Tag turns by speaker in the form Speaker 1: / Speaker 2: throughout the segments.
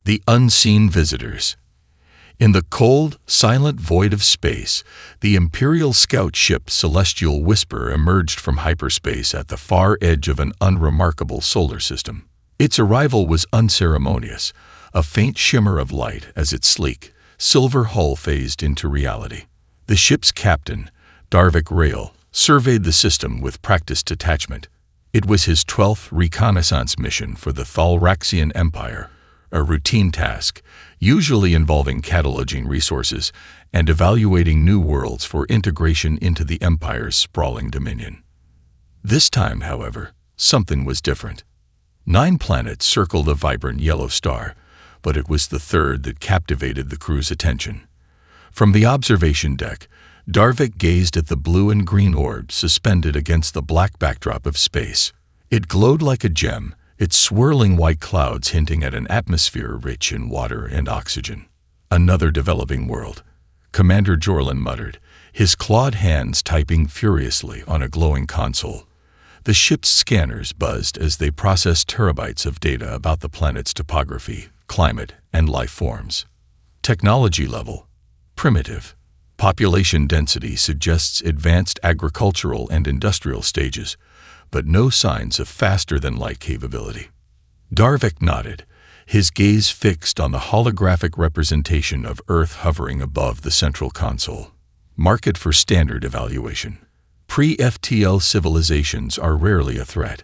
Speaker 1: The unseen visitors. In the cold, silent void of space, the Imperial scout ship Celestial Whisper emerged from hyperspace at the far edge of an unremarkable solar system. Its arrival was unceremonious, a faint shimmer of light as its sleek, silver hull phased into reality. The ship's captain, Darvik Rail, surveyed the system with practiced detachment. It was his 12th reconnaissance mission for the Galactic Empire, a routine task, usually involving cataloging resources and evaluating new worlds for integration into the Empire's sprawling dominion. This time, however, something was different. 9 planets circled a vibrant yellow star, but it was the third that captivated the crew's attention. From the observation deck, Darvik gazed at the blue and green orb suspended against the black backdrop of space. It glowed like a gem, its swirling white clouds hinting at an atmosphere rich in water and oxygen. Another developing world, Commander Jorlin muttered, his clawed hands typing furiously on a glowing console. The ship's scanners buzzed as they processed terabytes of data about the planet's topography, climate, and life forms. Technology level: primitive. Population density suggests advanced agricultural and industrial stages, but no signs of faster-than-light capability. Darvik nodded, his gaze fixed on the holographic representation of Earth hovering above the central console. Mark it for standard evaluation. Pre-FTL civilizations are rarely a threat.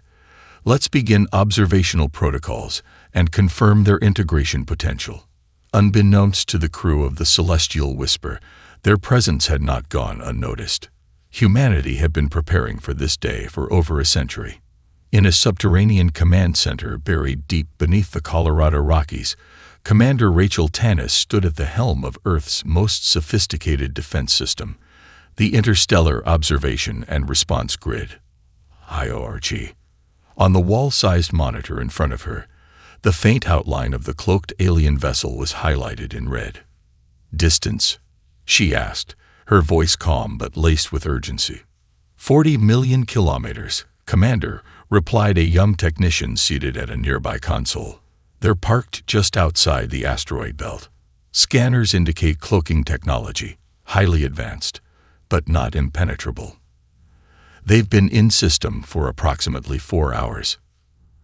Speaker 1: Let's begin observational protocols and confirm their integration potential. Unbeknownst to the crew of the Celestial Whisper, their presence had not gone unnoticed. Humanity had been preparing for this day for over a century. In a subterranean command center buried deep beneath the Colorado Rockies, Commander Rachel Tanis stood at the helm of Earth's most sophisticated defense system, the Interstellar Observation and Response Grid, IORG. On the wall-sized monitor in front of her, the faint outline of the cloaked alien vessel was highlighted in red. "Distance?" she asked, her voice calm but laced with urgency. 40 million kilometers, Commander, replied a young technician seated at a nearby console. They're parked just outside the asteroid belt. Scanners indicate cloaking technology, highly advanced, but not impenetrable. They've been in system for approximately 4 hours.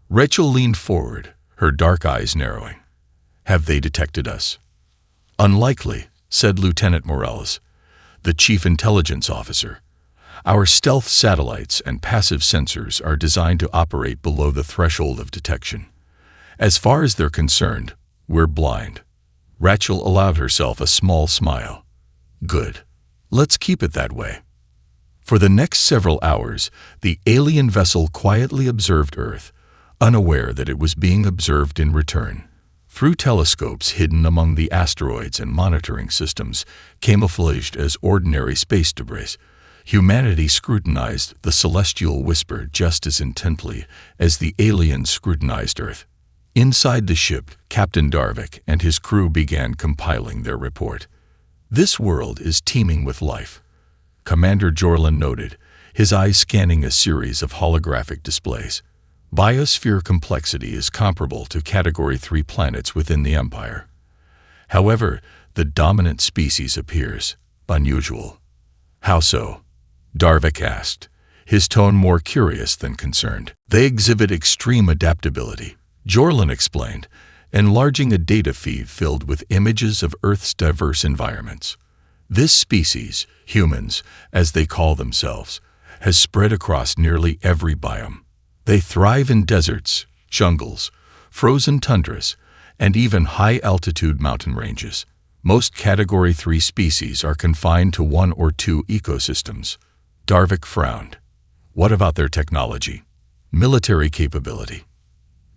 Speaker 1: Rachel leaned forward, her dark eyes narrowing. Have they detected us? Unlikely, said Lieutenant Morales, the chief intelligence officer. Our stealth satellites and passive sensors are designed to operate below the threshold of detection. As far as they're concerned, we're blind. Rachel allowed herself a small smile. Good. Let's keep it that way. For the next several hours, the alien vessel quietly observed Earth, unaware that it was being observed in return. Through telescopes hidden among the asteroids and monitoring systems, camouflaged as ordinary space debris, humanity scrutinized the Celestial Whisper just as intently as the aliens scrutinized Earth. Inside the ship, Captain Darvik and his crew began compiling their report. This world is teeming with life, Commander Jorlin noted, his eyes scanning a series of holographic displays. Biosphere complexity is comparable to Category 3 planets within the Empire. However, the dominant species appears unusual. How so? Darvik asked, his tone more curious than concerned. They exhibit extreme adaptability, Jorlin explained, enlarging a data feed filled with images of Earth's diverse environments. This species, humans, as they call themselves, has spread across nearly every biome. They thrive in deserts, jungles, frozen tundras, and even high-altitude mountain ranges. Most Category 3 species are confined to 1 or 2 ecosystems. Darvik frowned. What about their technology? Military capability.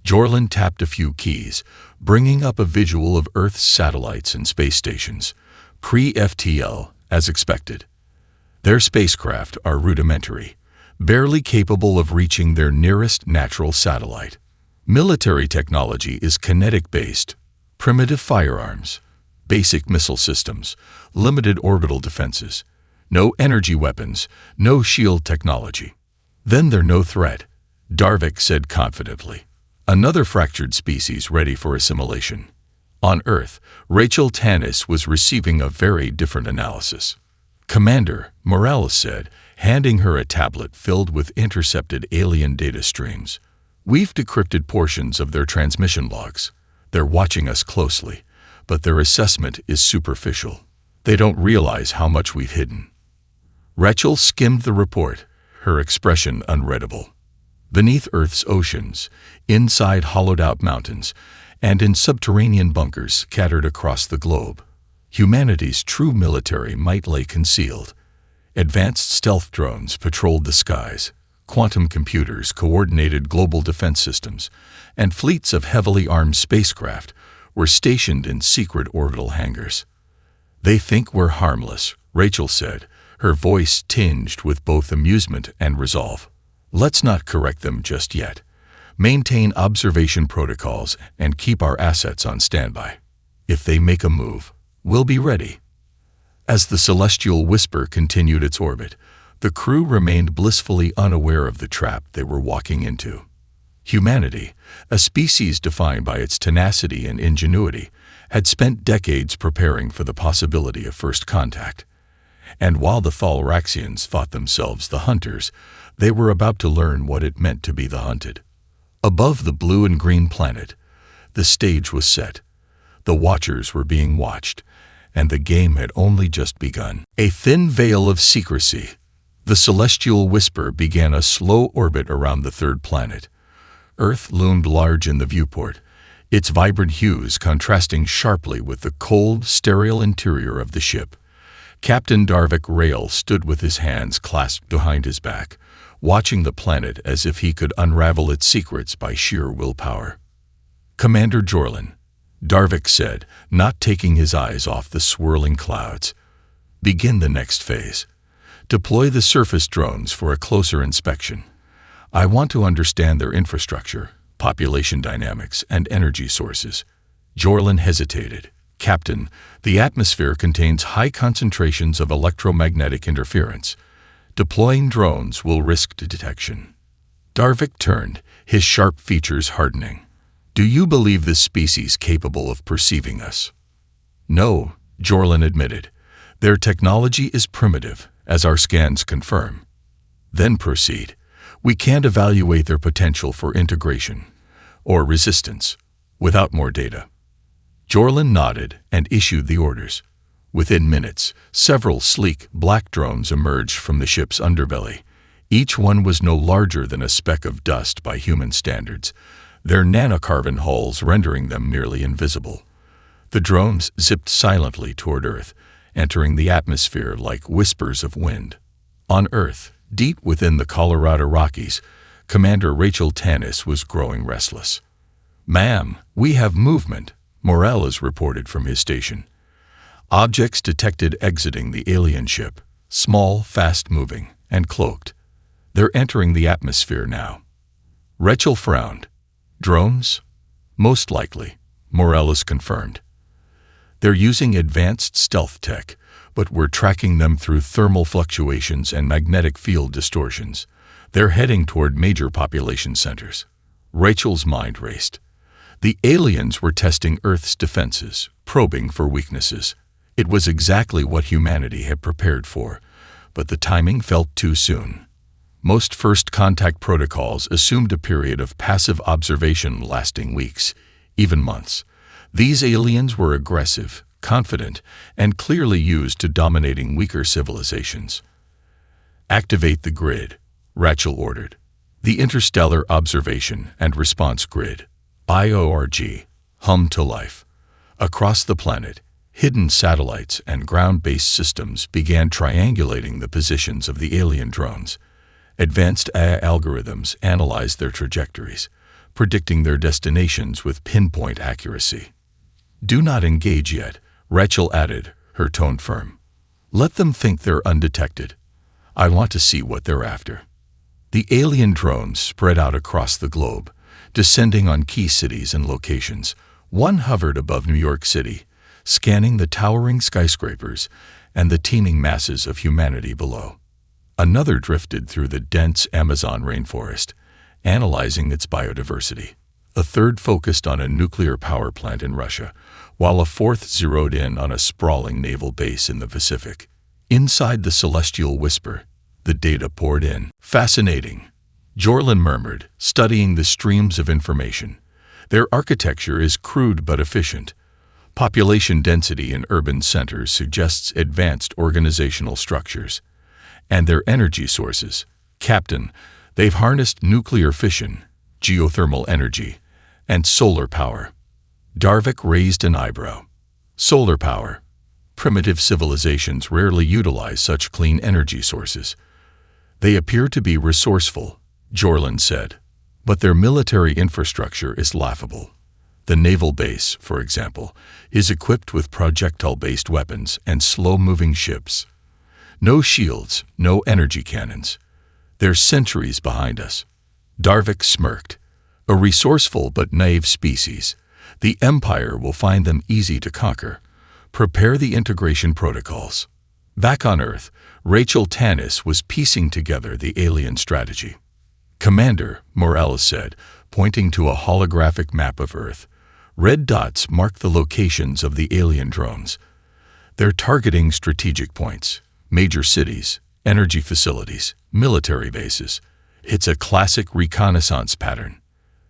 Speaker 1: Jorlin tapped a few keys, bringing up a visual of Earth's satellites and space stations, pre-FTL, as expected. Their spacecraft are rudimentary, barely capable of reaching their nearest natural satellite. Military technology is kinetic-based, primitive firearms, basic missile systems, limited orbital defenses, no energy weapons, no shield technology. Then they're no threat, Darvik said confidently. Another fractured species ready for assimilation. On Earth, Rachel Tanis was receiving a very different analysis. "Commander," Morales said, handing her a tablet filled with intercepted alien data streams. "We've decrypted portions of their transmission logs. They're watching us closely, but their assessment is superficial. They don't realize how much we've hidden." Rachel skimmed the report, her expression unreadable. Beneath Earth's oceans, inside hollowed-out mountains, and in subterranean bunkers scattered across the globe, humanity's true military might lay concealed. Advanced stealth drones patrolled the skies, quantum computers coordinated global defense systems, and fleets of heavily armed spacecraft were stationed in secret orbital hangars. "They think we're harmless," Rachel said, her voice tinged with both amusement and resolve. "Let's not correct them just yet. Maintain observation protocols and keep our assets on standby. If they make a move, we'll be ready." As the celestial whisper continued its orbit, the crew remained blissfully unaware of the trap they were walking into. Humanity, a species defined by its tenacity and ingenuity, had spent decades preparing for the possibility of first contact. And while the Thalraxians thought themselves the hunters, they were about to learn what it meant to be the hunted. Above the blue and green planet, the stage was set. The watchers were being watched, and the game had only just begun. A thin veil of secrecy. The celestial whisper began a slow orbit around the third planet. Earth loomed large in the viewport, its vibrant hues contrasting sharply with the cold, sterile interior of the ship. Captain Darvik Rail stood with his hands clasped behind his back, watching the planet as if he could unravel its secrets by sheer willpower. "Commander Jorlin," Darvik said, not taking his eyes off the swirling clouds. "Begin the next phase. Deploy the surface drones for a closer inspection. I want to understand their infrastructure, population dynamics, and energy sources." Jorlin hesitated. "Captain, the atmosphere contains high concentrations of electromagnetic interference. Deploying drones will risk detection." Darvik turned, his sharp features hardening. "Do you believe this species capable of perceiving us?" "No," Jorlin admitted. "Their technology is primitive, as our scans confirm." "Then proceed. We can't evaluate their potential for integration or resistance without more data." Jorlin nodded and issued the orders. Within minutes, several sleek, black drones emerged from the ship's underbelly. Each one was no larger than a speck of dust by human standards, their nanocarbon hulls rendering them nearly invisible. The drones zipped silently toward Earth, entering the atmosphere like whispers of wind. On Earth, deep within the Colorado Rockies, Commander Rachel Tanis was growing restless. "Ma'am, we have movement," Morales reported from his station. "Objects detected exiting the alien ship, small, fast-moving, and cloaked. They're entering the atmosphere now." Rachel frowned. "Drones?" "Most likely," Morales confirmed. "They're using advanced stealth tech, but we're tracking them through thermal fluctuations and magnetic field distortions. They're heading toward major population centers." Rachel's mind raced. The aliens were testing Earth's defenses, probing for weaknesses. It was exactly what humanity had prepared for, but the timing felt too soon. Most first contact protocols assumed a period of passive observation lasting weeks, even months. These aliens were aggressive, confident, and clearly used to dominating weaker civilizations. "Activate the grid," Rachel ordered. The Interstellar Observation and Response Grid, IORG, hummed to life. Across the planet, hidden satellites and ground-based systems began triangulating the positions of the alien drones. Advanced AI algorithms analyzed their trajectories, predicting their destinations with pinpoint accuracy. "Do not engage yet," Rachel added, her tone firm. "Let them think they're undetected. I want to see what they're after." The alien drones spread out across the globe, descending on key cities and locations. One hovered above New York City, scanning the towering skyscrapers and the teeming masses of humanity below. Another drifted through the dense Amazon rainforest, analyzing its biodiversity. A third focused on a nuclear power plant in Russia, while a fourth zeroed in on a sprawling naval base in the Pacific. Inside the Celestial Whisper, the data poured in. Fascinating, Jorlin murmured, studying the streams of information. Their architecture is crude but efficient. Population density in urban centers suggests advanced organizational structures. And their energy sources. Captain, they've harnessed nuclear fission, geothermal energy, and solar power. Darvik raised an eyebrow. Solar power. Primitive civilizations rarely utilize such clean energy sources. They appear to be resourceful, Jorlin said, but their military infrastructure is laughable. The naval base, for example, is equipped with projectile-based weapons and slow-moving ships. No shields, no energy cannons. They're centuries behind us. Darvik smirked. A resourceful but naive species. The Empire will find them easy to conquer. Prepare the integration protocols. Back on Earth, Rachel Tanis was piecing together the alien strategy. Commander, Morales said, pointing to a holographic map of Earth. Red dots mark the locations of the alien drones. They're targeting strategic points, major cities, energy facilities, military bases. It's a classic reconnaissance pattern.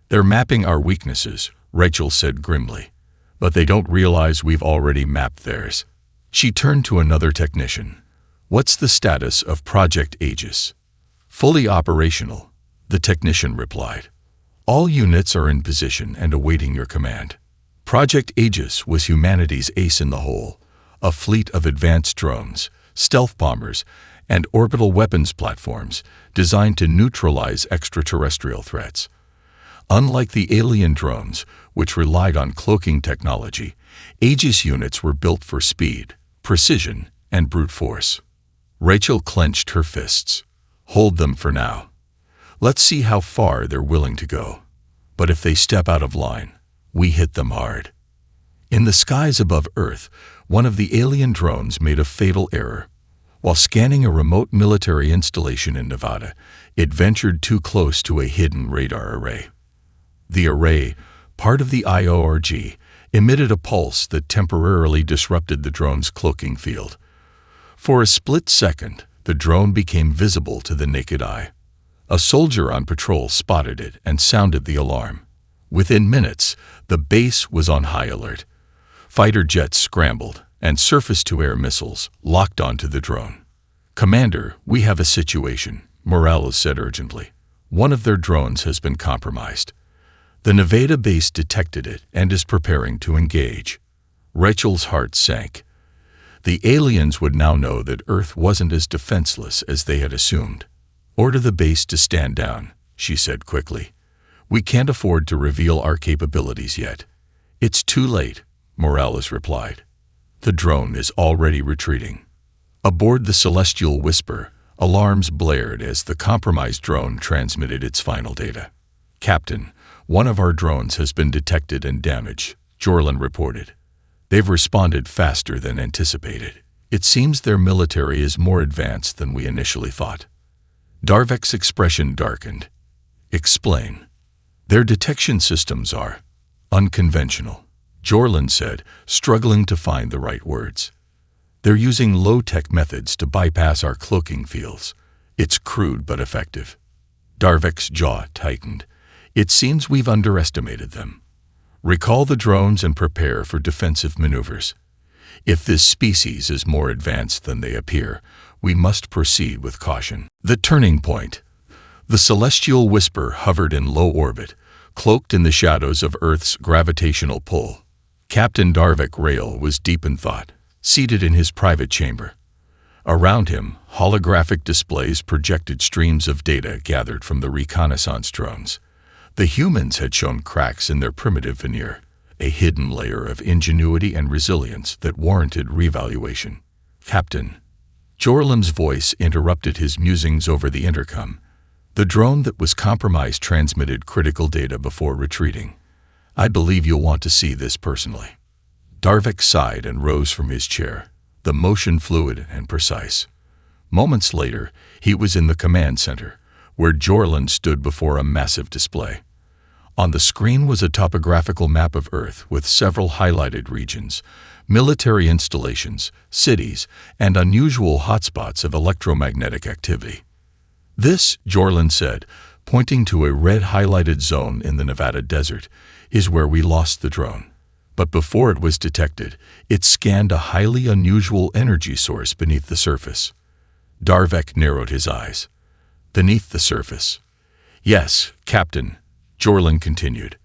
Speaker 1: They're mapping our weaknesses, Rachel said grimly. But they don't realize we've already mapped theirs. She turned to another technician. What's the status of Project Aegis? Fully operational, the technician replied. All units are in position and awaiting your command. Project Aegis was humanity's ace in the hole, a fleet of advanced drones, stealth bombers, and orbital weapons platforms designed to neutralize extraterrestrial threats. Unlike the alien drones, which relied on cloaking technology, Aegis units were built for speed, precision, and brute force. Rachel clenched her fists. Hold them for now. Let's see how far they're willing to go. But if they step out of line, we hit them hard. In the skies above Earth, one of the alien drones made a fatal error. While scanning a remote military installation in Nevada, it ventured too close to a hidden radar array. The array, part of the IORG, emitted a pulse that temporarily disrupted the drone's cloaking field. For a split second, the drone became visible to the naked eye. A soldier on patrol spotted it and sounded the alarm. Within minutes, the base was on high alert. Fighter jets scrambled, and surface-to-air missiles locked onto the drone. Commander, we have a situation, Morales said urgently. One of their drones has been compromised. The Nevada base detected it and is preparing to engage. Rachel's heart sank. The aliens would now know that Earth wasn't as defenseless as they had assumed. Order the base to stand down, she said quickly. We can't afford to reveal our capabilities yet. It's too late, Morales replied. The drone is already retreating. Aboard the Celestial Whisper, alarms blared as the compromised drone transmitted its final data. Captain, one of our drones has been detected and damaged, Jorlin reported. They've responded faster than anticipated. It seems their military is more advanced than we initially thought. Darvik's expression darkened. Explain. Their detection systems are unconventional, Jorlin said, struggling to find the right words. They're using low-tech methods to bypass our cloaking fields. It's crude but effective. Darvik's jaw tightened. It seems we've underestimated them. Recall the drones and prepare for defensive maneuvers. If this species is more advanced than they appear, we must proceed with caution. The turning point. The Celestial Whisper hovered in low orbit, cloaked in the shadows of Earth's gravitational pull. Captain Darvik Rail was deep in thought, seated in his private chamber. Around him, holographic displays projected streams of data gathered from the reconnaissance drones. The humans had shown cracks in their primitive veneer, a hidden layer of ingenuity and resilience that warranted reevaluation. Captain. Jorlin's voice interrupted his musings over the intercom. The drone that was compromised transmitted critical data before retreating. I believe you'll want to see this personally. Darvik sighed and rose from his chair, the motion fluid and precise. Moments later, he was in the command center, where Jorlin stood before a massive display. On the screen was a topographical map of Earth with several highlighted regions, military installations, cities, and unusual hotspots of electromagnetic activity. This, Jorlin said, pointing to a red highlighted zone in the Nevada desert, is where we lost the drone. But before it was detected, it scanned a highly unusual energy source beneath the surface. Darvek narrowed his eyes. Beneath the surface. Yes, Captain, Jorlin continued.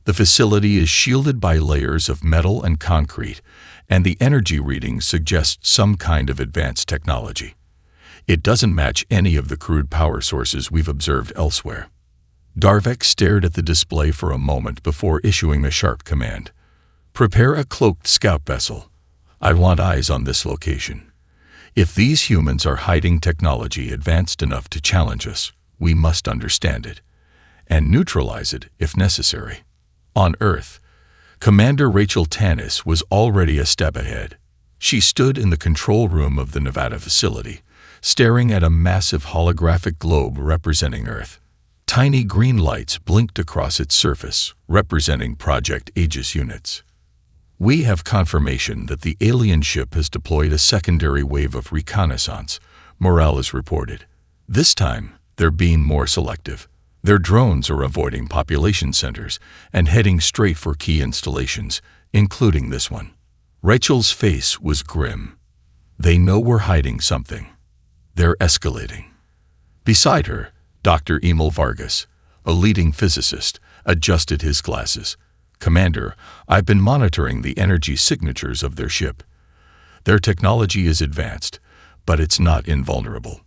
Speaker 1: The facility is shielded by layers of metal and concrete, and the energy readings suggest some kind of advanced technology. It doesn't match any of the crude power sources we've observed elsewhere. Darvek stared at the display for a moment before issuing a sharp command. Prepare a cloaked scout vessel. I want eyes on this location. If these humans are hiding technology advanced enough to challenge us, we must understand it, and neutralize it if necessary. On Earth, Commander Rachel Tanis was already a step ahead. She stood in the control room of the Nevada facility, staring at a massive holographic globe representing Earth. Tiny green lights blinked across its surface, representing Project Aegis units. We have confirmation that the alien ship has deployed a secondary wave of reconnaissance, Morales reported. This time, they're being more selective. Their drones are avoiding population centers and heading straight for key installations, including this one. Rachel's face was grim. They know we're hiding something. They're escalating. Beside her, Dr. Emil Vargas, a leading physicist, adjusted his glasses. Commander, I've been monitoring the energy signatures of their ship. Their technology is advanced, but it's not invulnerable.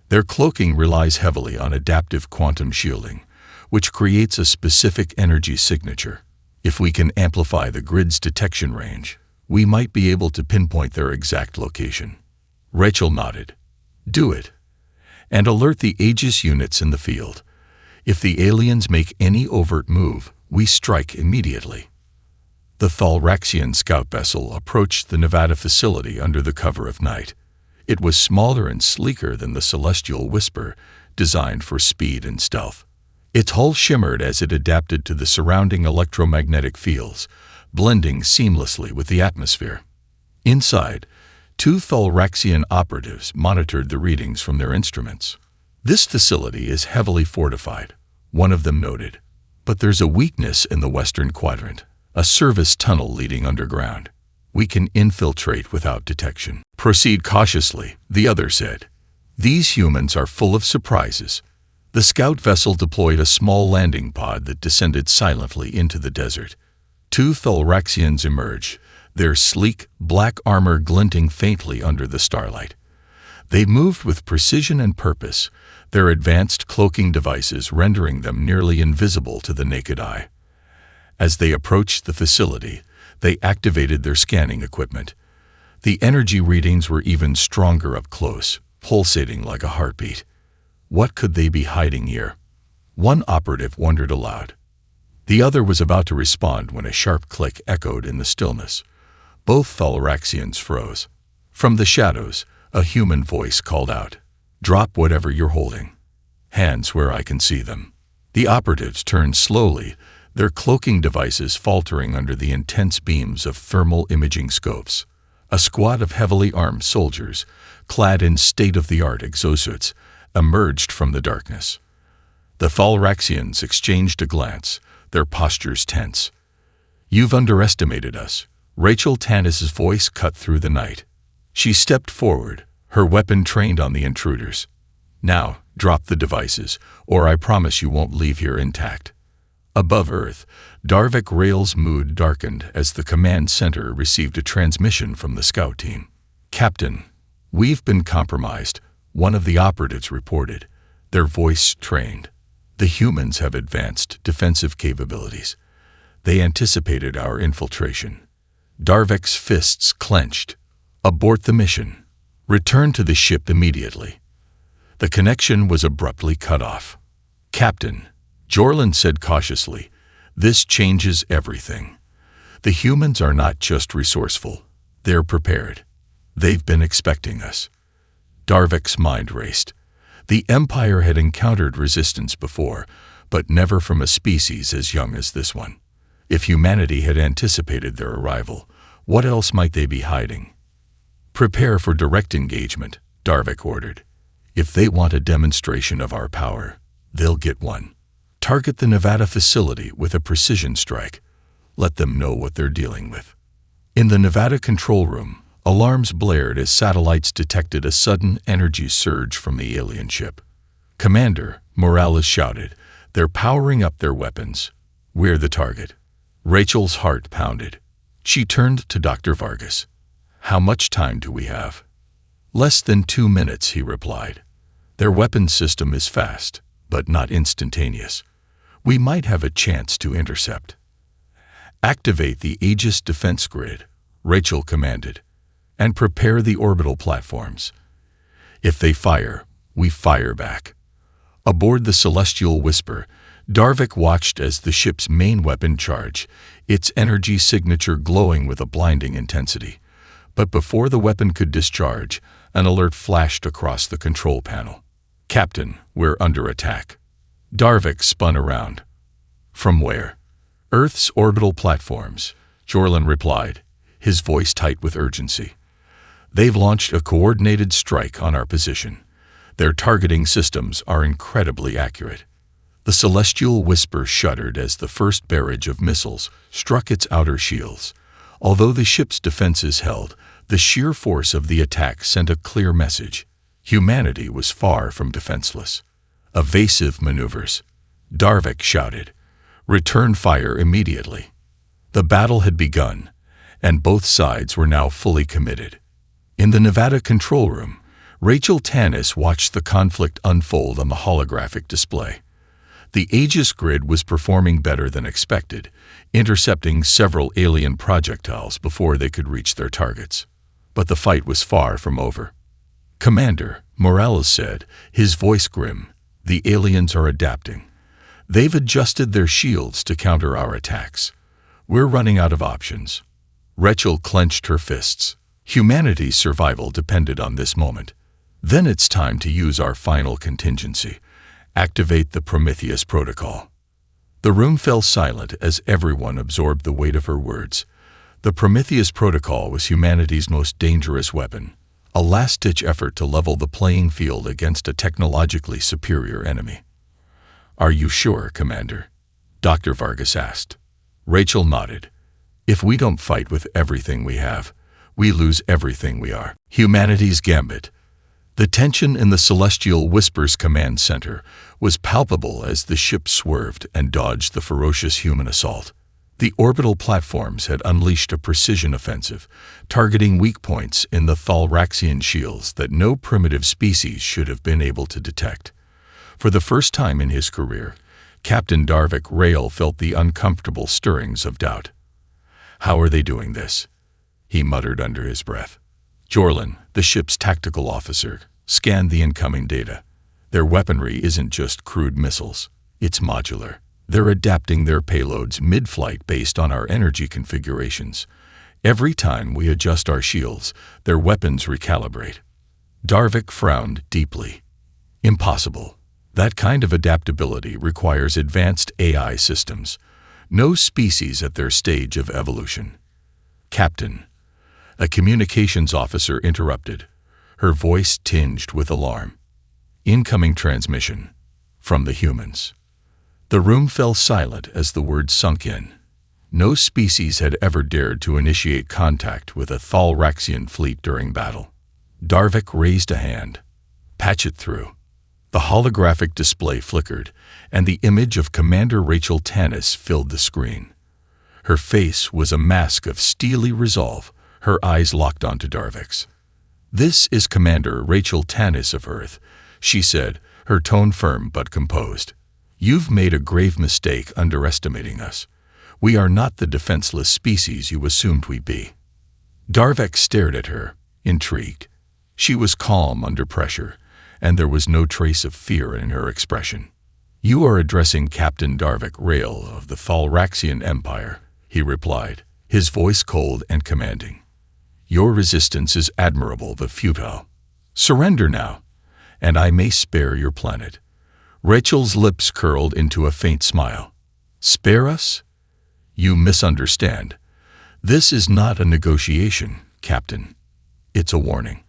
Speaker 1: Their cloaking relies heavily on adaptive quantum shielding, which creates a specific energy signature. If we can amplify the grid's detection range, we might be able to pinpoint their exact location. Rachel nodded. Do it. And alert the Aegis units in the field. If the aliens make any overt move, we strike immediately. The Thalraxian scout vessel approached the Nevada facility under the cover of night. It was smaller and sleeker than the Celestial Whisper, designed for speed and stealth. Its hull shimmered as it adapted to the surrounding electromagnetic fields, blending seamlessly with the atmosphere. Inside, 2 Thalraxian operatives monitored the readings from their instruments. This facility is heavily fortified, one of them noted. But there's a weakness in the western quadrant, a service tunnel leading underground. We can infiltrate without detection. Proceed cautiously, the other said. These humans are full of surprises. The scout vessel deployed a small landing pod that descended silently into the desert. 2 Thalraxians emerged, their sleek, black armor glinting faintly under the starlight. They moved with precision and purpose, their advanced cloaking devices rendering them nearly invisible to the naked eye. As they approached the facility, they activated their scanning equipment. The energy readings were even stronger up close, pulsating like a heartbeat. What could they be hiding here? One operative wondered aloud. The other was about to respond when a sharp click echoed in the stillness. Both Thalraxians froze. From the shadows, a human voice called out, "Drop whatever you're holding. Hands where I can see them." The operatives turned slowly, their cloaking devices faltering under the intense beams of thermal imaging scopes. A squad of heavily armed soldiers, clad in state-of-the-art exosuits, emerged from the darkness. The Thalraxians exchanged a glance, their postures tense. "You've underestimated us." Rachel Tanis's voice cut through the night. She stepped forward, her weapon trained on the intruders. "Now, drop the devices, or I promise you won't leave here intact." Above Earth, Darvik Rail's mood darkened as the command center received a transmission from the scout team. "Captain, we've been compromised," one of the operatives reported, their voice trained. "The humans have advanced defensive capabilities. They anticipated our infiltration." Darvik's fists clenched. "Abort the mission. Return to the ship immediately." The connection was abruptly cut off. "Captain," Jorlin said cautiously, "this changes everything. The humans are not just resourceful, they're prepared. They've been expecting us." Darvik's mind raced. The Empire had encountered resistance before, but never from a species as young as this one. If humanity had anticipated their arrival, what else might they be hiding? "Prepare for direct engagement," Darvik ordered. "If they want a demonstration of our power, they'll get one. Target the Nevada facility with a precision strike. Let them know what they're dealing with." In the Nevada control room, alarms blared as satellites detected a sudden energy surge from the alien ship. "Commander," Morales shouted, "they're powering up their weapons. We're the target." Rachel's heart pounded. She turned to Dr. Vargas. "How much time do we have?" "Less than 2 minutes," he replied. "Their weapons system is fast, but not instantaneous. We might have a chance to intercept." "Activate the Aegis defense grid," Rachel commanded, "and prepare the orbital platforms. If they fire, we fire back." Aboard the Celestial Whisper, Darvik watched as the ship's main weapon charged, its energy signature glowing with a blinding intensity. But before the weapon could discharge, an alert flashed across the control panel. "Captain, we're under attack." Darvik spun around. "From where?" "Earth's orbital platforms," Jorlin replied, his voice tight with urgency. "They've launched a coordinated strike on our position. Their targeting systems are incredibly accurate." The Celestial Whisper shuddered as the first barrage of missiles struck its outer shields. Although the ship's defenses held, the sheer force of the attack sent a clear message. Humanity was far from defenseless. "Evasive maneuvers," Darvik shouted. "Return fire immediately." The battle had begun, and both sides were now fully committed. In the Nevada control room, Rachel Tanis watched the conflict unfold on the holographic display. The Aegis grid was performing better than expected, intercepting several alien projectiles before they could reach their targets. But the fight was far from over. "Commander," Morales said, his voice grim, "the aliens are adapting. They've adjusted their shields to counter our attacks. We're running out of options." Rachel clenched her fists. Humanity's survival depended on this moment. "Then it's time to use our final contingency. Activate the Prometheus protocol." The room fell silent as everyone absorbed the weight of her words. The Prometheus protocol was humanity's most dangerous weapon, a last-ditch effort to level the playing field against a technologically superior enemy. "Are you sure, Commander?" Dr. Vargas asked. Rachel nodded. "If we don't fight with everything we have, we lose everything we are." Humanity's gambit. The tension in the Celestial Whisper's command center was palpable as the ship swerved and dodged the ferocious human assault. The orbital platforms had unleashed a precision offensive, targeting weak points in the Thalraxian shields that no primitive species should have been able to detect. For the first time in his career, Captain Darvik Rail felt the uncomfortable stirrings of doubt. "How are they doing this?" he muttered under his breath. Jorlin, the ship's tactical officer, scanned the incoming data. "Their weaponry isn't just crude missiles. It's modular. They're adapting their payloads mid-flight based on our energy configurations. Every time we adjust our shields, their weapons recalibrate." Darvik frowned deeply. "Impossible. That kind of adaptability requires advanced AI systems. No species at their stage of evolution." "Captain," a communications officer interrupted, her voice tinged with alarm. "Incoming transmission from the humans." The room fell silent as the words sunk in. No species had ever dared to initiate contact with a Thalraxian fleet during battle. Darvik raised a hand. "Patch it through." The holographic display flickered, and the image of Commander Rachel Tanis filled the screen. Her face was a mask of steely resolve, her eyes locked onto Darvik's. "This is Commander Rachel Tanis of Earth," she said, her tone firm but composed. "You've made a grave mistake underestimating us. We are not the defenseless species you assumed we'd be." Darvik stared at her, intrigued. She was calm under pressure, and there was no trace of fear in her expression. "You are addressing Captain Darvik Rail of the Thalraxian Empire," he replied, his voice cold and commanding. "Your resistance is admirable but futile. Surrender now, and I may spare your planet. Rachel's lips curled into a faint smile. Spare us? You misunderstand. This is not a negotiation, Captain. It's a warning.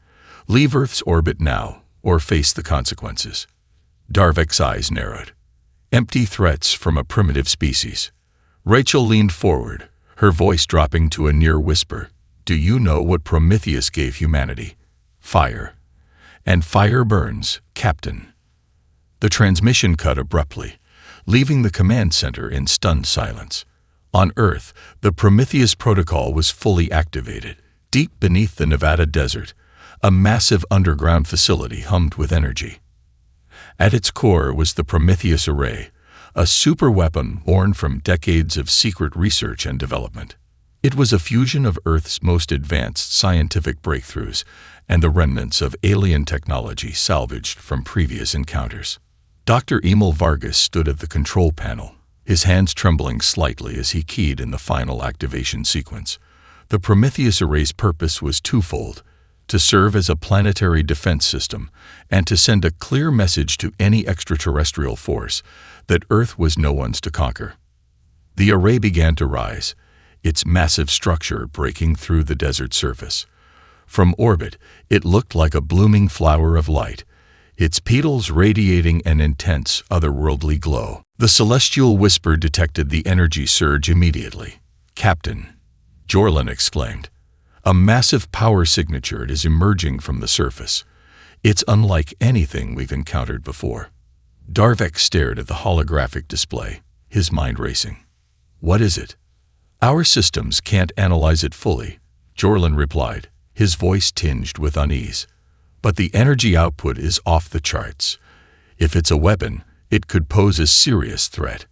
Speaker 1: Leave Earth's orbit now, or face the consequences. Darvik's eyes narrowed. Empty threats from a primitive species. Rachel leaned forward, her voice dropping to a near whisper. Do you know what Prometheus gave humanity? Fire. And fire burns, Captain. The transmission cut abruptly, leaving the command center in stunned silence. On Earth, the Prometheus protocol was fully activated. Deep beneath the Nevada desert, a massive underground facility hummed with energy. At its core was the Prometheus Array, a superweapon born from decades of secret research and development. It was a fusion of Earth's most advanced scientific breakthroughs and the remnants of alien technology salvaged from previous encounters. Dr. Emil Vargas stood at the control panel, his hands trembling slightly as he keyed in the final activation sequence. The Prometheus Array's purpose was twofold: to serve as a planetary defense system and to send a clear message to any extraterrestrial force that Earth was no one's to conquer. The array began to rise, its massive structure breaking through the desert surface. From orbit, it looked like a blooming flower of light, its petals radiating an intense, otherworldly glow. The celestial whisper detected the energy surge immediately. Captain, Jorlin exclaimed. A massive power signature is emerging from the surface. It's unlike anything we've encountered before. Darvik stared at the holographic display, his mind racing. What is it? Our systems can't analyze it fully, Jorlin replied, his voice tinged with unease. But the energy output is off the charts. If it's a weapon, it could pose a serious threat.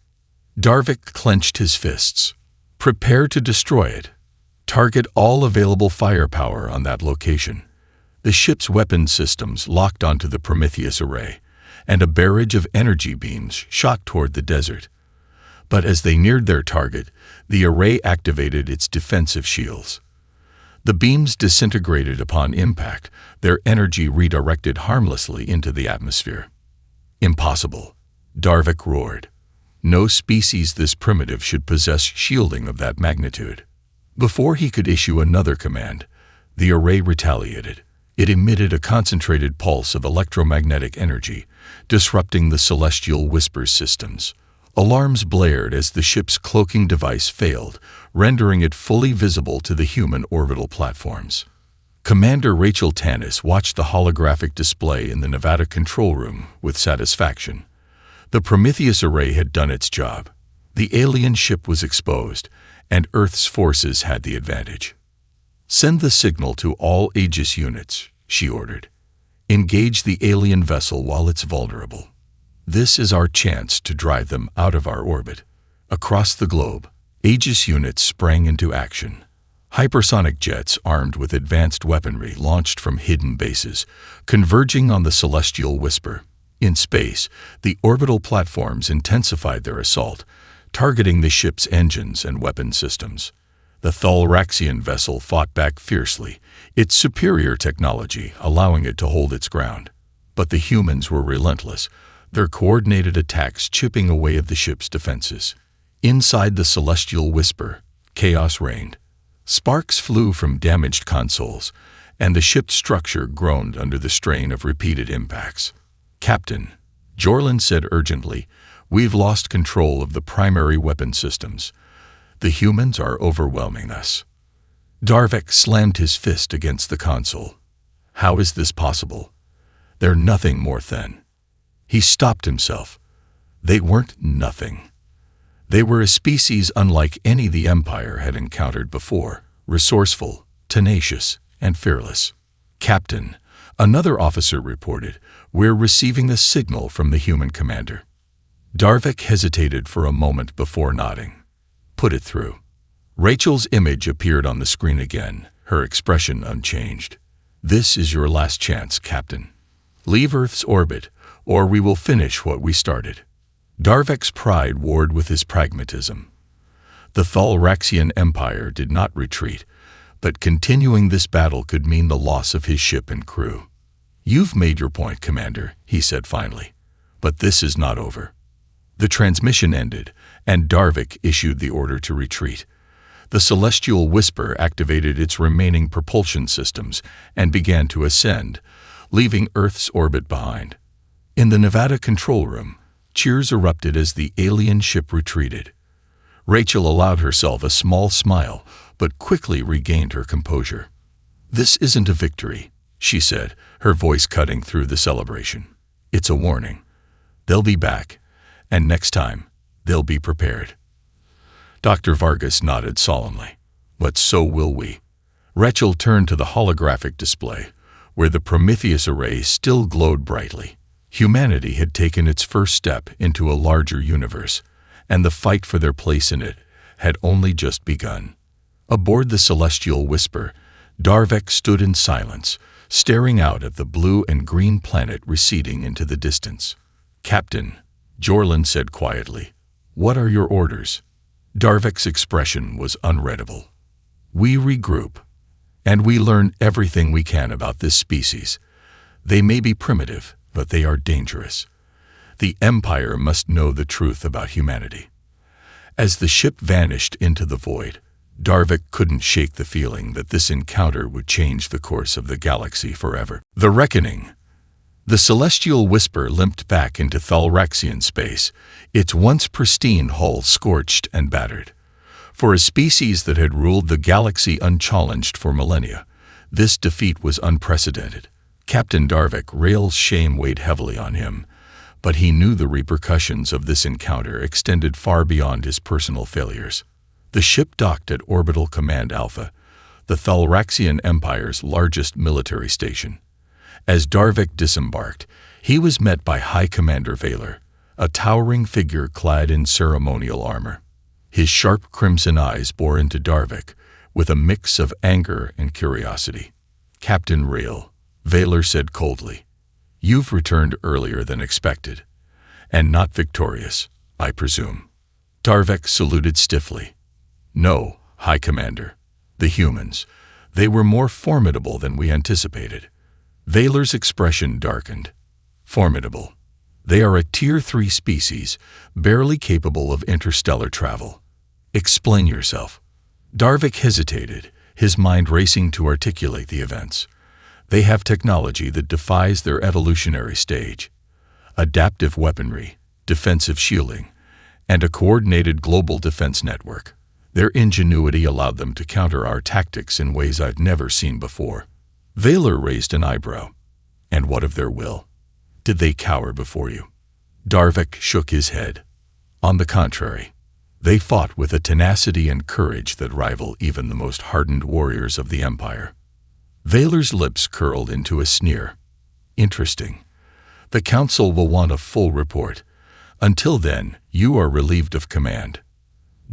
Speaker 1: Darvik clenched his fists. Prepare to destroy it. Target all available firepower on that location. The ship's weapon systems locked onto the Prometheus Array, and a barrage of energy beams shot toward the desert. But as they neared their target, the array activated its defensive shields. The beams disintegrated upon impact, their energy redirected harmlessly into the atmosphere. Impossible, Darvik roared. No species this primitive should possess shielding of that magnitude. Before he could issue another command, the array retaliated. It emitted a concentrated pulse of electromagnetic energy, disrupting the celestial whisper's systems. Alarms blared as the ship's cloaking device failed, rendering it fully visible to the human orbital platforms. Commander Rachel Tanis watched the holographic display in the Nevada control room with satisfaction. The Prometheus Array had done its job. The alien ship was exposed, and Earth's forces had the advantage. Send the signal to all Aegis units, she ordered. Engage the alien vessel while it's vulnerable. This is our chance to drive them out of our orbit. Across the globe, Aegis units sprang into action. Hypersonic jets armed with advanced weaponry launched from hidden bases, converging on the celestial whisper. In space, the orbital platforms intensified their assault, targeting the ship's engines and weapon systems. The Thalraxian vessel fought back fiercely, its superior technology allowing it to hold its ground. But the humans were relentless, their coordinated attacks chipping away at the ship's defenses. Inside the celestial whisper, chaos reigned. Sparks flew from damaged consoles, and the ship's structure groaned under the strain of repeated impacts. Captain, Jorlin said urgently, we've lost control of the primary weapon systems. The humans are overwhelming us. Darvik slammed his fist against the console. How is this possible? They're nothing more than. He stopped himself. They weren't nothing. They were a species unlike any the Empire had encountered before, resourceful, tenacious, and fearless. Captain, another officer reported, we're receiving a signal from the human commander. Darvik hesitated for a moment before nodding. Put it through. Rachel's image appeared on the screen again, her expression unchanged. This is your last chance, Captain. Leave Earth's orbit, or we will finish what we started. Darvik's pride warred with his pragmatism. The Thalraxian Empire did not retreat, but continuing this battle could mean the loss of his ship and crew. You've made your point, Commander, he said finally. But this is not over. The transmission ended, and Darvik issued the order to retreat. The Celestial Whisper activated its remaining propulsion systems and began to ascend, leaving Earth's orbit behind. In the Nevada control room, cheers erupted as the alien ship retreated. Rachel allowed herself a small smile, but quickly regained her composure. "This isn't a victory," she said, her voice cutting through the celebration. "It's a warning. They'll be back, and next time, they'll be prepared." Dr. Vargas nodded solemnly. "But so will we." Rachel turned to the holographic display, where the Prometheus array still glowed brightly. Humanity had taken its first step into a larger universe, and the fight for their place in it had only just begun. Aboard the Celestial Whisper, Darvik stood in silence, staring out at the blue and green planet receding into the distance. "Captain," Jorlin said quietly, "what are your orders?" Darvik's expression was unreadable. "We regroup, and we learn everything we can about this species. They may be primitive, but they are dangerous. The Empire must know the truth about humanity." As the ship vanished into the void, Darvik couldn't shake the feeling that this encounter would change the course of the galaxy forever. The Reckoning. The Celestial Whisper limped back into Thalraxian space, its once pristine hull scorched and battered. For a species that had ruled the galaxy unchallenged for millennia, this defeat was unprecedented. Captain Darvik Rail's shame weighed heavily on him, but he knew the repercussions of this encounter extended far beyond his personal failures. The ship docked at Orbital Command Alpha, the Thalraxian Empire's largest military station. As Darvik disembarked, he was met by High Commander Vaylor, a towering figure clad in ceremonial armor. His sharp crimson eyes bore into Darvik with a mix of anger and curiosity. "Captain Rail," Vaylor said coldly, "you've returned earlier than expected, and not victorious, I presume." Darvik saluted stiffly. "No, High Commander. The humans. They were more formidable than we anticipated." Vaylor's expression darkened. "Formidable. They are a Tier 3 species, barely capable of interstellar travel. Explain yourself." Darvik hesitated, his mind racing to articulate the events. "They have technology that defies their evolutionary stage. Adaptive weaponry, defensive shielding, and a coordinated global defense network. Their ingenuity allowed them to counter our tactics in ways I've never seen before." Vaylor raised an eyebrow. "And what of their will? Did they cower before you?" Darvik shook his head. "On the contrary, they fought with a tenacity and courage that rival even the most hardened warriors of the Empire." Vaylor's lips curled into a sneer. "Interesting. The Council will want a full report. Until then, you are relieved of command."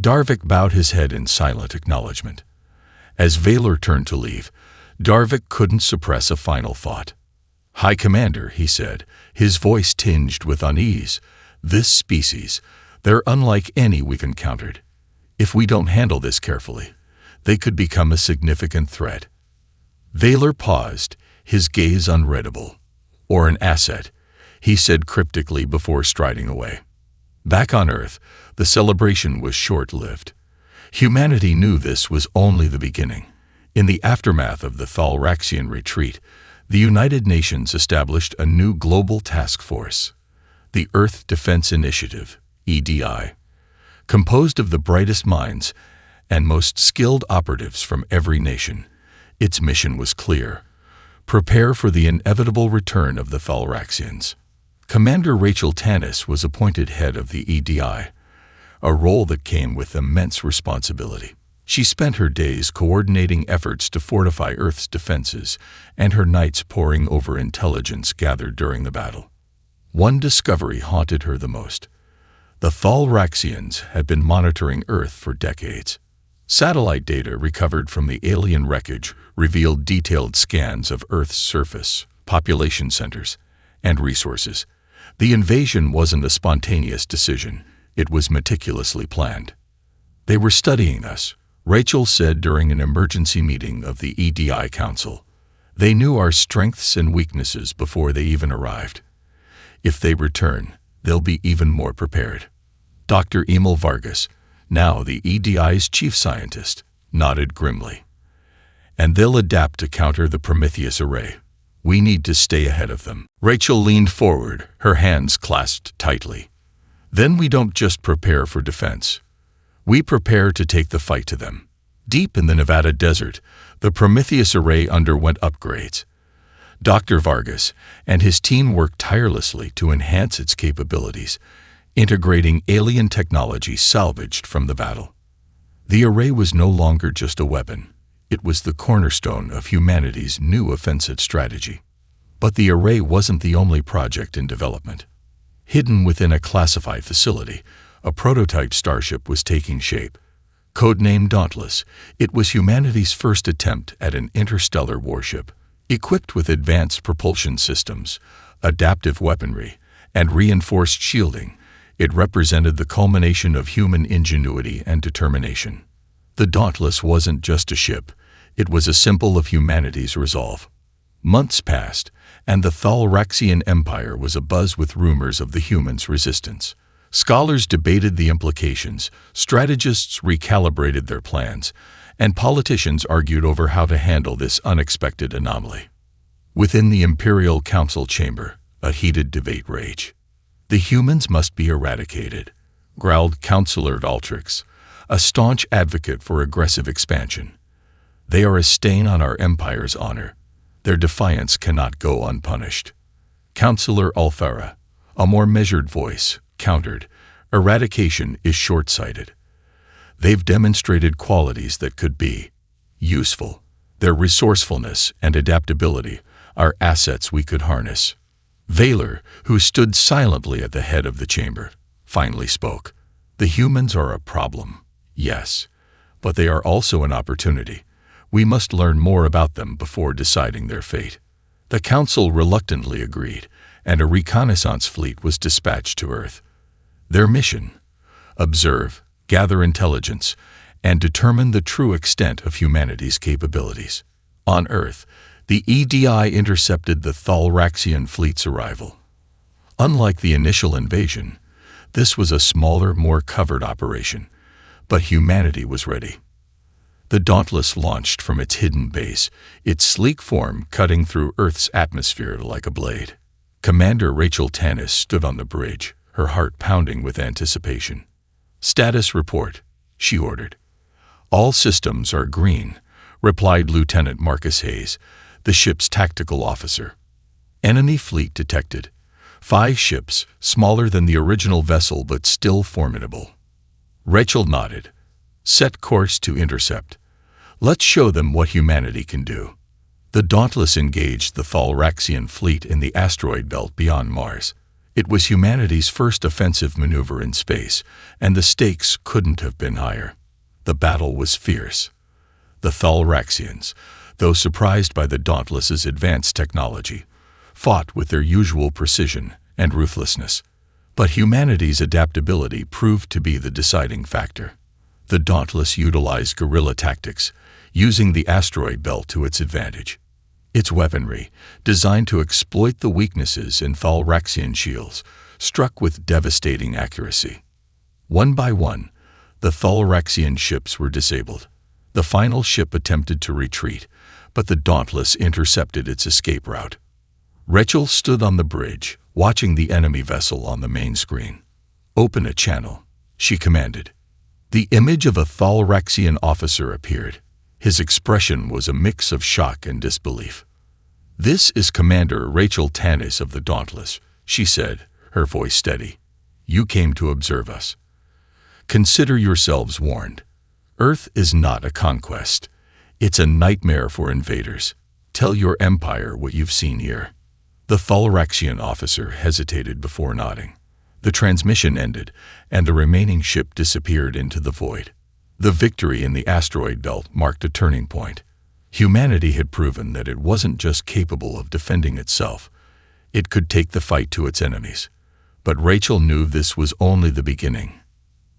Speaker 1: Darvik bowed his head in silent acknowledgement. As Vaylor turned to leave, Darvik couldn't suppress a final thought. "High Commander," he said, his voice tinged with unease, "this species, they're unlike any we've encountered. If we don't handle this carefully, they could become a significant threat." Vaylor paused, his gaze unreadable. "Or an asset," he said cryptically before striding away. Back on Earth, the celebration was short-lived. Humanity knew this was only the beginning. In the aftermath of the Thalraxian retreat, the United Nations established a new global task force, the Earth Defense Initiative, EDI. Composed of the brightest minds and most skilled operatives from every nation, its mission was clear: prepare for the inevitable return of the Thalraxians. Commander Rachel Tanis was appointed head of the EDI, a role that came with immense responsibility. She spent her days coordinating efforts to fortify Earth's defenses and her nights poring over intelligence gathered during the battle. One discovery haunted her the most. The Thalraxians had been monitoring Earth for decades. Satellite data recovered from the alien wreckage revealed detailed scans of Earth's surface, population centers, and resources. The invasion wasn't a spontaneous decision. It was meticulously planned. "They were studying us," Rachel said during an emergency meeting of the EDI Council. "They knew our strengths and weaknesses before they even arrived. If they return, they'll be even more prepared. Dr. Emil Vargas, now the EDI's chief scientist, nodded grimly. And they'll adapt to counter the Prometheus array. We need to stay ahead of them. Rachel leaned forward, her hands clasped tightly. Then we don't just prepare for defense. We prepare to take the fight to them. Deep in the Nevada desert, the Prometheus array underwent upgrades. Dr. Vargas and his team worked tirelessly to enhance its capabilities, integrating alien technology salvaged from the battle. The array was no longer just a weapon. It was the cornerstone of humanity's new offensive strategy. But the array wasn't the only project in development. Hidden within a classified facility, a prototype starship was taking shape. Codenamed Dauntless, it was humanity's first attempt at an interstellar warship. Equipped with advanced propulsion systems, adaptive weaponry, and reinforced shielding, it represented the culmination of human ingenuity and determination. The Dauntless wasn't just a ship, it was a symbol of humanity's resolve. Months passed, and the Galactic Empire was abuzz with rumors of the humans' resistance. Scholars debated the implications, strategists recalibrated their plans, and politicians argued over how to handle this unexpected anomaly. Within the Imperial Council chamber, a heated debate raged. The humans must be eradicated, growled Councillor Daltrix, a staunch advocate for aggressive expansion. They are a stain on our empire's honor. Their defiance cannot go unpunished. Councillor Alfara, a more measured voice, countered, eradication is short-sighted. They've demonstrated qualities that could be useful. Their resourcefulness and adaptability are assets we could harness. Valor, who stood silently at the head of the chamber, finally spoke. The humans are a problem, yes, but they are also an opportunity. We must learn more about them before deciding their fate. The council reluctantly agreed, and a reconnaissance fleet was dispatched to Earth. Their mission: observe, gather intelligence, and determine the true extent of humanity's capabilities. On Earth, the EDI intercepted the Thalraxian fleet's arrival. Unlike the initial invasion, this was a smaller, more covered operation, but humanity was ready. The Dauntless launched from its hidden base, its sleek form cutting through Earth's atmosphere like a blade. Commander Rachel Tanis stood on the bridge, her heart pounding with anticipation. "Status report," she ordered. "All systems are green," replied Lieutenant Marcus Hayes, the ship's tactical officer. "Enemy fleet detected. 5 ships, smaller than the original vessel but still formidable." Rachel nodded. "Set course to intercept. Let's show them what humanity can do." The Dauntless engaged the Thalraxian fleet in the asteroid belt beyond Mars. It was humanity's first offensive maneuver in space, and the stakes couldn't have been higher. The battle was fierce. The Thalraxians, though surprised by the Dauntless's advanced technology, fought with their usual precision and ruthlessness. But humanity's adaptability proved to be the deciding factor. The Dauntless utilized guerrilla tactics, using the asteroid belt to its advantage. Its weaponry, designed to exploit the weaknesses in Thalraxian shields, struck with devastating accuracy. One by one, the Thalraxian ships were disabled. The final ship attempted to retreat, but the Dauntless intercepted its escape route. Rachel stood on the bridge, watching the enemy vessel on the main screen. "Open a channel," she commanded. The image of a Thalraxian officer appeared. His expression was a mix of shock and disbelief. "This is Commander Rachel Tanis of the Dauntless," she said, her voice steady. "You came to observe us. Consider yourselves warned. Earth is not a conquest. It's a nightmare for invaders. Tell your empire what you've seen here." The Thalraxian officer hesitated before nodding. The transmission ended, and the remaining ship disappeared into the void. The victory in the asteroid belt marked a turning point. Humanity had proven that it wasn't just capable of defending itself. It could take the fight to its enemies. But Rachel knew this was only the beginning.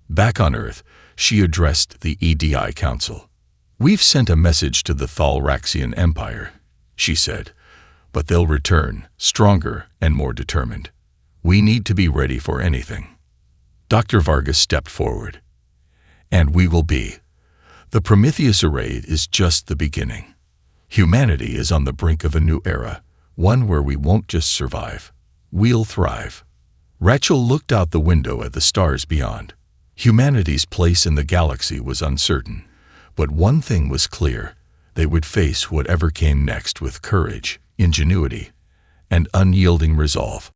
Speaker 1: Back on Earth, she addressed the EDI Council. "We've sent a message to the Thalraxian Empire," she said, "but they'll return, stronger and more determined. We need to be ready for anything. Dr. Vargas stepped forward. And we will be. The Prometheus array is just the beginning. Humanity is on the brink of a new era, one where we won't just survive. We'll thrive. Rachel looked out the window at the stars beyond. Humanity's place in the galaxy was uncertain, but one thing was clear: they would face whatever came next with courage, ingenuity, and unyielding resolve.